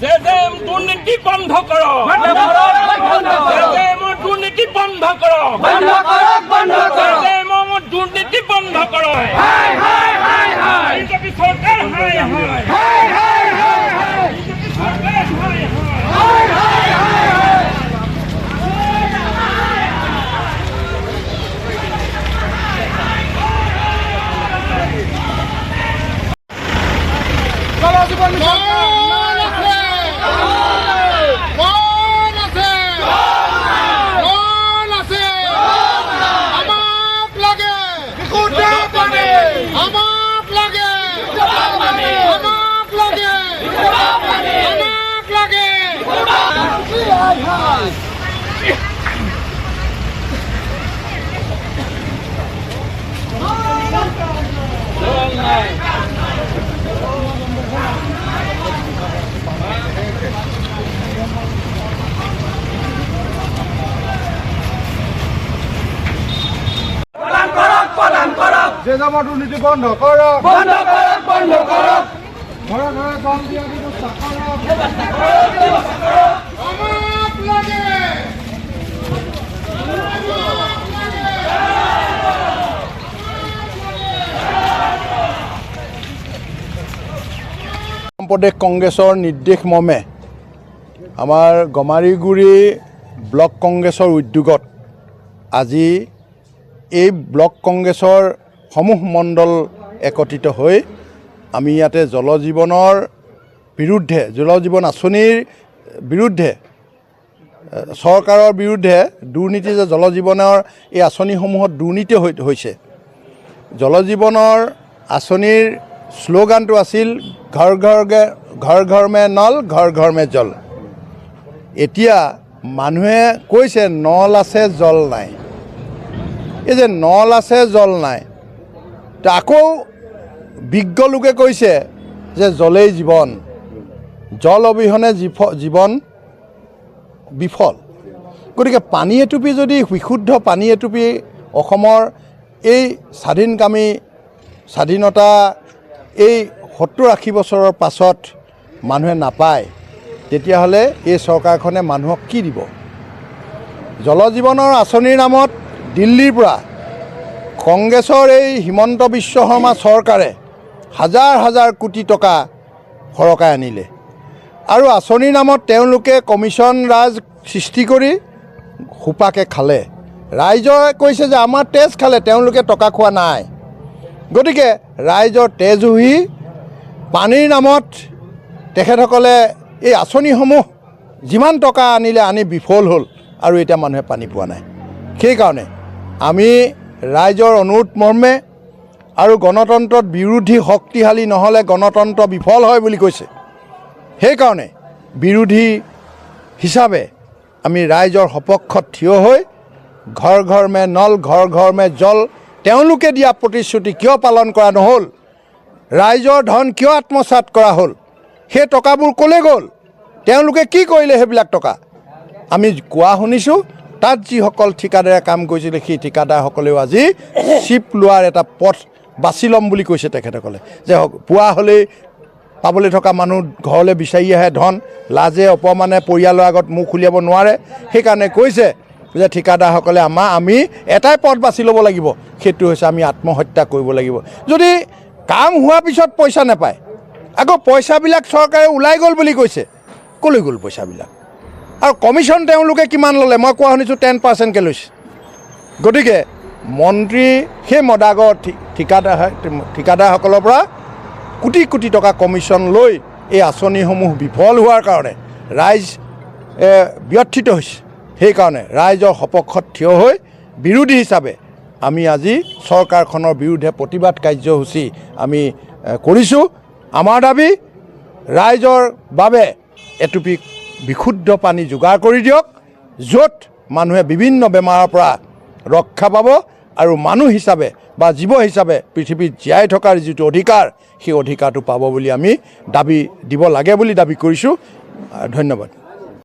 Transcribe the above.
দুর্নীতি বন্ধ করো, দুর্নীতি বন্ধ করো, দুর্নীতি বন্ধ করো। বিজেপি সরকার যে জামা দুর্নীতি বন্ধ করক, বন্ধ করক, বন্ধ করক। ঘরে ঘরে দল দিয়া ব্যবস্থা করক। প্ৰদেশ কংগ্ৰেছৰ নিৰ্দেশ মৰ্মে আমাৰ গমাৰিগুৰি ব্লক কংগ্ৰেছৰ উদ্যোগত আজি এই ব্লক কংগ্ৰেছৰ সমূহ মণ্ডল একত্ৰিত হৈ আমি ইয়াতে জল জীৱনৰ বিৰুদ্ধে, জল জীৱন আঁচনিৰ বিৰুদ্ধে, চৰকাৰৰ বিৰুদ্ধে দুৰ্নীতি, যে জল জীৱনৰ এই আঁচনিসমূহত দুৰ্নীতি হৈছে। জল জীৱনৰ আঁচনিৰ শ্লোগানটো আছিল ঘৰ ঘৰ মে নল, ঘৰ ঘৰ মে জল। এতিয়া মানুহে কৈছে নল আছে জল নাই। এই যে নল আছে জল নাই, আকৌ বিজ্ঞ লোকে কৈছে যে জলেই জীৱন, জল অবিহনে জীৱন বিফল। গতিকে পানী এটুপি যদি, বিশুদ্ধ পানী এটুপি অসমৰ এই স্বাধীনতা এই 70-80 বছৰৰ পাছত মানুহে নাপায়, তেতিয়াহ'লে এই চৰকাৰখনে মানুহক কি দিব? জল জীৱনৰ আঁচনিৰ নামত দিল্লীৰ পৰা কংগ্ৰেছৰ এই হিমন্ত বিশ্ব শৰ্মা চৰকাৰে হাজাৰ হাজাৰ কোটি টকা সৰকাই আনিলে আৰু আঁচনিৰ নামত তেওঁলোকে কমিশ্যন ৰাজ সৃষ্টি কৰি সোপাকে খালে। ৰাইজে কৈছে যে আমাৰ তেজ খালে, তেওঁলোকে টকা খোৱা নাই। গতিকে ৰাইজৰ তেজ উহি পানীৰ নামত তেখেতসকলে এই আঁচনিসমূহ যিমান টকা আনিলে আনি বিফল হ'ল আৰু এতিয়া মানুহে পানী পোৱা নাই। সেইকাৰণে আমি ৰাইজৰ অনুৰোধ মৰ্মে আৰু গণতন্ত্ৰত বিৰোধী শক্তিশালী নহ'লে গণতন্ত্ৰ বিফল হয় বুলি কৈছে। সেইকাৰণে বিৰোধী হিচাপে আমি ৰাইজৰ সপক্ষত থিয় হৈ ঘৰ ঘৰ মে নল, ঘৰ ঘৰ মে জল, তেওঁলোকে দিয়া প্ৰতিশ্ৰুতি কিয় পালন কৰা নহ'ল? ৰাইজৰ ধন কিয় আত্মসাৎ কৰা হ'ল? সেই টকাবোৰ ক'লৈ গ'ল? তেওঁলোকে কি কৰিলে সেইবিলাক টকা? আমি কোৱা শুনিছোঁ, তাত যিসকল ঠিকাদাৰে কাম কৰিছিলে সেই ঠিকাদাৰসকলেও আজি চিপ লোৱাৰ এটা পথ বাছি ল'ম বুলি কৈছে তেখেতসকলে। যে পুৱা হ'লেই পাবলৈ থকা মানুহ ঘৰলৈ বিচাৰি আহে ধন, লাজে অপমানে পৰিয়ালৰ আগত মুখ উলিয়াব নোৱাৰে। সেইকাৰণে কৈছে যে ঠিকাদাৰসকলে আমি এটাই পথ বাছি ল'ব লাগিব, সেইটো হৈছে আমি আত্মহত্যা কৰিব লাগিব। যদি কাম হোৱাৰ পিছত পইচা নাপায়, আকৌ পইচাবিলাক চৰকাৰে ওলাই গ'ল বুলি কৈছে, ক'লৈ গ'ল পইচাবিলাক? আৰু কমিশ্যন তেওঁলোকে কিমান ল'লে? মই কোৱা শুনিছোঁ 10%কৈ লৈছে। গতিকে মন্ত্ৰী সেই মদাগৰ ঠিকাদাৰসকলৰ পৰা কোটি কোটি টকা কমিশ্যন লৈ এই আঁচনিসমূহ বিফল হোৱাৰ কাৰণে ৰাইজ ব্যথিত হৈছে। সেইকাৰণে ৰাইজৰ সপক্ষত থিয় হৈ বিৰোধী হিচাপে আমি আজি চৰকাৰখনৰ বিৰুদ্ধে প্ৰতিবাদ কাৰ্যসূচী আমি কৰিছোঁ। আমাৰ দাবী, ৰাইজৰ বাবে এটুপি বিশুদ্ধ পানী যোগাৰ কৰি দিয়ক, য'ত মানুহে বিভিন্ন বেমাৰৰ পৰা ৰক্ষা পাব আৰু মানুহ হিচাপে বা জীৱ হিচাপে পৃথিৱীত জীয়াই থকাৰ যিটো অধিকাৰ, সেই অধিকাৰটো পাব বুলি আমি দাবী দিব লাগে বুলি দাবী কৰিছোঁ। ধন্যবাদ।